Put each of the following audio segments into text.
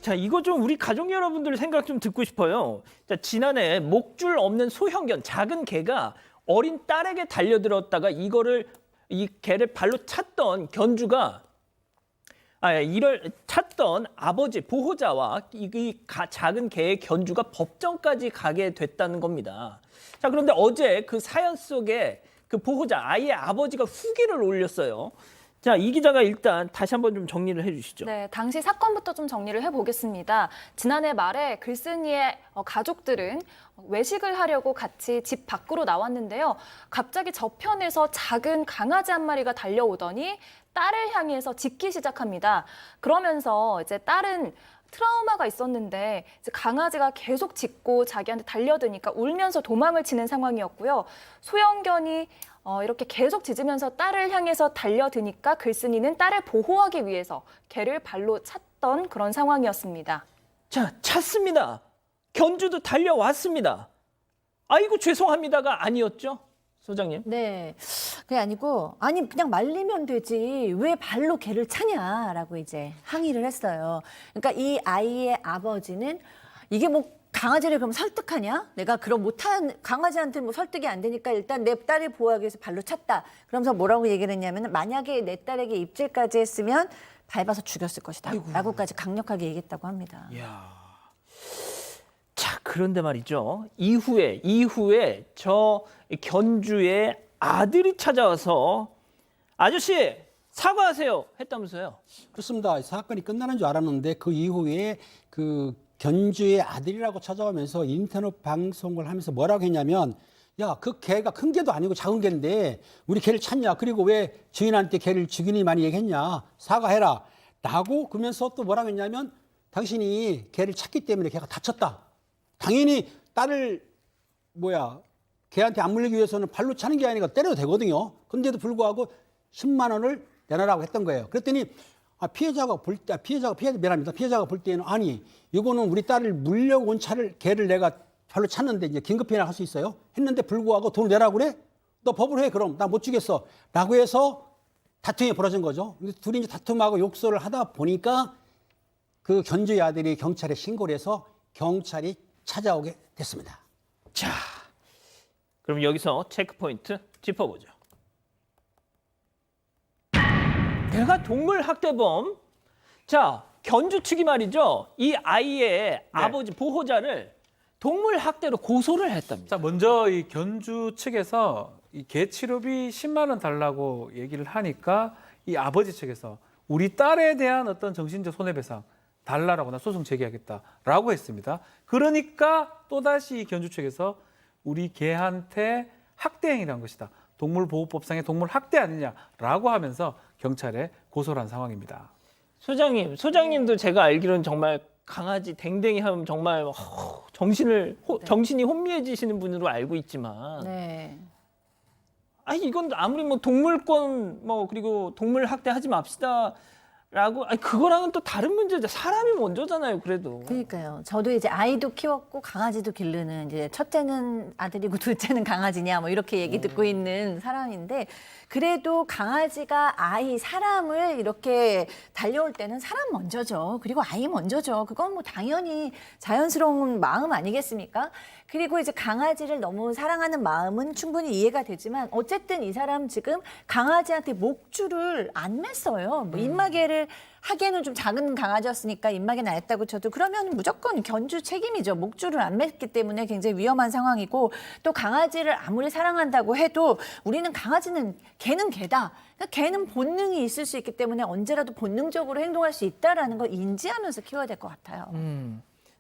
자, 이거 좀 우리 가족 여러분들 생각 좀 듣고 싶어요. 자, 지난해 목줄 없는 소형견 작은 개가 어린 딸에게 달려들었다가 이 개를 발로 찼던 견주가 이를 찾던 아버지 보호자와 작은 개의 견주가 법정까지 가게 됐다는 겁니다. 자, 그런데 어제 그 사연 속에 그 보호자 아이의 아버지가 후기를 올렸어요. 자, 이 기자가 일단 다시 한번 좀 정리를 해주시죠. 네, 당시 사건부터 좀 정리를 해보겠습니다. 지난해 말에 글쓴이의 가족들은 외식을 하려고 같이 집 밖으로 나왔는데요. 갑자기 저편에서 작은 강아지 한 마리가 달려오더니 딸을 향해서 짖기 시작합니다. 그러면서 이제 딸은 트라우마가 있었는데 이제 강아지가 계속 짖고 자기한테 달려드니까 울면서 도망을 치는 상황이었고요. 소형견이 이렇게 계속 짖으면서 딸을 향해서 달려드니까 글쓴이는 딸을 보호하기 위해서 개를 발로 찼던 그런 상황이었습니다. 자, 찼습니다. 견주도 달려왔습니다. 아이고 죄송합니다가 아니었죠? 소장님. 네, 그게 아니고 아니 그냥 말리면 되지 왜 발로 개를 차냐라고 이제 항의를 했어요. 그러니까 이 아이의 아버지는 이게 뭐 강아지를 그럼 설득하냐? 내가 그럼 못한 강아지한테 뭐 설득이 안 되니까 일단 내 딸을 보호하기 위해서 발로 찼다. 그러면서 뭐라고 얘기를 했냐면 만약에 내 딸에게 입질까지 했으면 밟아서 죽였을 것이다. 라고까지 강력하게 얘기했다고 합니다. 이야. 자, 그런데 말이죠. 이후에 저 견주의 아들이 찾아와서 아저씨 사과하세요 했다면서요. 그렇습니다. 사건이 끝나는 줄 알았는데 그 이후에 그 견주의 아들이라고 찾아오면서 인터넷 방송을 하면서 뭐라고 했냐면 야, 그 개가 큰 개도 아니고 작은 개인데 우리 개를 찾냐? 그리고 왜 주인한테 개를 죽이니 많이 얘기했냐? 사과해라. 라고 그러면서 또 뭐라고 했냐면 당신이 개를 찾기 때문에 개가 다쳤다. 당연히 딸을 개한테 안 물리기 위해서는 발로 차는 게 아니라 때려도 되거든요. 근데도 불구하고 10만 원을 내놔라고 했던 거예요. 그랬더니 피해자가 볼 때는 아니 이거는 우리 딸을 물려고 온 개를 내가 발로 찼는데 이제 긴급히나 할 수 있어요? 했는데 불구하고 돈을 내라고 그래? 너 법으로 해 그럼 나 못 주겠어. 라고 해서 다툼이 벌어진 거죠. 둘이 이제 다툼하고 욕설을 하다 보니까 그 견주의 아들이 경찰에 신고를 해서 경찰이 찾아오게 됐습니다. 자, 그럼 여기서 체크포인트 짚어보죠. 내가 동물 학대범. 자, 견주 측이 말이죠. 이 아이의 아버지 보호자를 동물 학대로 고소를 했답니다. 자, 먼저 이 견주 측에서 이 개 치료비 10만 원 달라고 얘기를 하니까 이 아버지 측에서 우리 딸에 대한 어떤 정신적 손해배상 달라라고 나 소송 제기하겠다라고 했습니다. 그러니까 또다시 이 견주 측에서 우리 개한테 학대 행위란 것이다. 동물보호법상의 동물 학대 아니냐라고 하면서 경찰에 고소를 한 상황입니다. 소장님도 제가 알기로는 정말 강아지 댕댕이 하면 정말 정신이 혼미해지시는 분으로 알고 있지만 네. 이건 아무리 뭐 동물권 그리고 동물 학대하지 맙시다. 그거랑은 또 다른 문제죠. 사람이 먼저잖아요, 그래도. 그러니까요. 저도 이제 아이도 키웠고 강아지도 기르는 이제 첫째는 아들이고 둘째는 강아지냐 뭐 이렇게 얘기 듣고 있는 사람인데 그래도 강아지가 사람을 이렇게 달려올 때는 사람 먼저죠. 그리고 아이 먼저죠. 그건 뭐 당연히 자연스러운 마음 아니겠습니까? 그리고 이제 강아지를 너무 사랑하는 마음은 충분히 이해가 되지만 어쨌든 이 사람 지금 강아지한테 목줄을 안 맸어요. 뭐 입마개를 하기에는 좀 작은 강아지였으니까 입마개 나였다고 쳐도 그러면 무조건 견주 책임이죠. 목줄을 안 맸기 때문에 굉장히 위험한 상황이고 또 강아지를 아무리 사랑한다고 해도 우리는 개는 개다. 그러니까 개는 본능이 있을 수 있기 때문에 언제라도 본능적으로 행동할 수 있다라는 걸 인지하면서 키워야 될 것 같아요.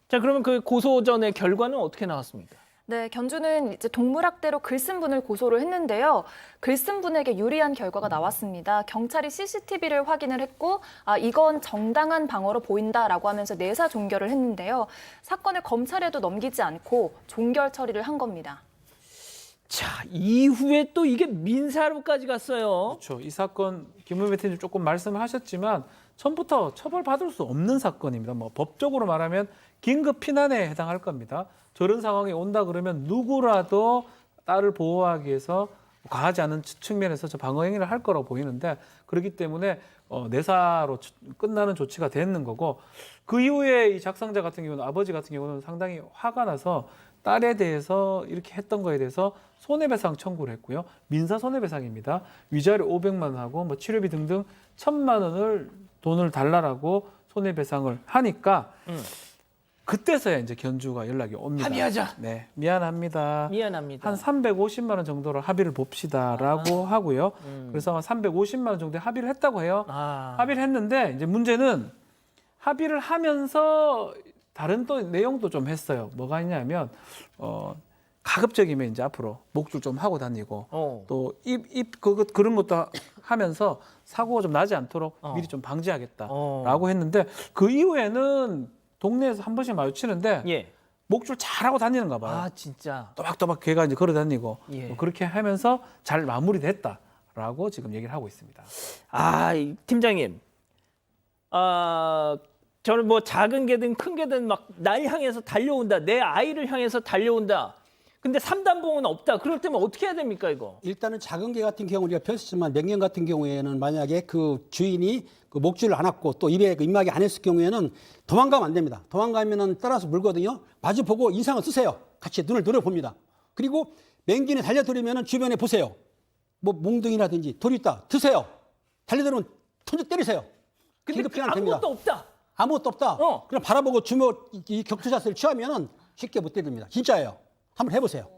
자, 그러면 그 고소전의 결과는 어떻게 나왔습니까? 네, 견주는 이제 동물학대로 글쓴 분을 고소를 했는데요. 글쓴 분에게 유리한 결과가 나왔습니다. 경찰이 CCTV를 확인을 했고 이건 정당한 방어로 보인다라고 하면서 내사 종결을 했는데요. 사건을 검찰에도 넘기지 않고 종결 처리를 한 겁니다. 자, 이후에 또 이게 민사로까지 갔어요. 그렇죠. 이 사건 김은배 팀장님 조금 말씀하셨지만 처음부터 처벌받을 수 없는 사건입니다. 뭐 법적으로 말하면 긴급 피난에 해당할 겁니다. 저런 상황이 온다 그러면 누구라도 딸을 보호하기 위해서 과하지 않은 측면에서 저 방어 행위를 할 거라고 보이는데 그렇기 때문에 내사로 끝나는 조치가 됐는 거고 그 이후에 이 작성자 같은 경우는 아버지 같은 경우는 상당히 화가 나서 딸에 대해서 이렇게 했던 거에 대해서 손해배상 청구를 했고요. 민사 손해배상입니다. 위자료 500만 원하고 뭐 치료비 등등 1,000만 원을 돈을 달라라고 손해배상을 하니까 그때서야 이제 견주가 연락이 옵니다. 합의하자. 네, 미안합니다. 미안합니다. 한 350만 원 정도로 합의를 봅시다라고 하고요. 그래서 350만 원 정도에 합의를 했다고 해요. 합의를 했는데 이제 문제는 합의를 하면서 다른 또 내용도 좀 했어요. 뭐가 있냐면 가급적이면 이제 앞으로 목줄 좀 하고 다니고 또 그런 것도 하면서 사고가 좀 나지 않도록 미리 좀 방지하겠다라고 했는데 그 이후에는 동네에서 한 번씩 마주치는데 예. 목줄 잘하고 다니는가 봐요. 아 진짜. 또박또박 걔가 이제 걸어 다니고 예. 그렇게 하면서 잘 마무리됐다라고 지금 얘기를 하고 있습니다. 이 팀장님. 저는 뭐 작은 개든 큰 개든 막 날 향해서 달려온다. 내 아이를 향해서 달려온다. 근데 삼단봉은 없다. 그럴 때면 어떻게 해야 됩니까, 이거? 일단은 작은 개 같은 경우 우리가 폈지만 맹견 같은 경우에는 만약에 그 주인이 그 목줄을 안 왔고 또 입에 그 입막이 안 했을 경우에는 도망가면 안 됩니다. 도망가면은 따라서 물거든요. 마주 보고 인상을 쓰세요. 같이 눈을 노려봅니다. 그리고 맹견이 달려들으면은 주변에 보세요. 뭐 몽둥이라든지 돌이 있다. 드세요. 달려들면 ton적 때리세요. 근데 긴급 피난 됩니다. 아무것도 없다. 아무것도 없다. 그럼 바라보고 주먹 이 격투 자세를 취하면은 쉽게 못 때립니다. 진짜예요. 한번 해보세요.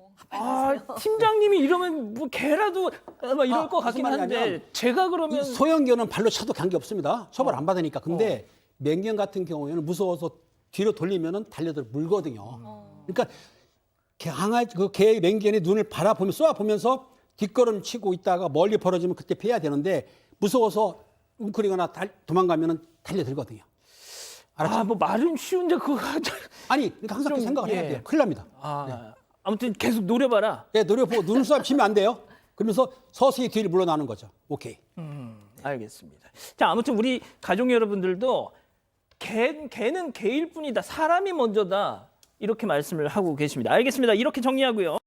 팀장님이 이러면 뭐 개라도 막 이럴 것 무슨 같긴 한데 말이냐면 제가 이 그러면 소형견은 발로 차도 관계 없습니다. 처벌 안 받으니까. 근데 맹견 같은 경우에는 무서워서 뒤로 돌리면은 달려들 물거든요. 그러니까 강아지 개 맹견의 눈을 바라보면 쏘아보면서 뒷걸음 치고 있다가 멀리 벌어지면 그때 피해야 되는데 무서워서 웅크리거나 도망가면은 달려들거든요. 알았죠? 뭐 말은 쉬운데 그거 아니, 그러니까 항상 그 생각을 해야 돼요. 큰일 납니다. 아무튼 계속 노려봐라. 네, 노려보고 눈썹 치면 안 돼요. 그러면서 서서히 뒤를 물러나는 거죠. 오케이. 알겠습니다. 자, 아무튼 우리 가족 여러분들도 개는 개일 뿐이다. 사람이 먼저다. 이렇게 말씀을 하고 계십니다. 알겠습니다. 이렇게 정리하고요.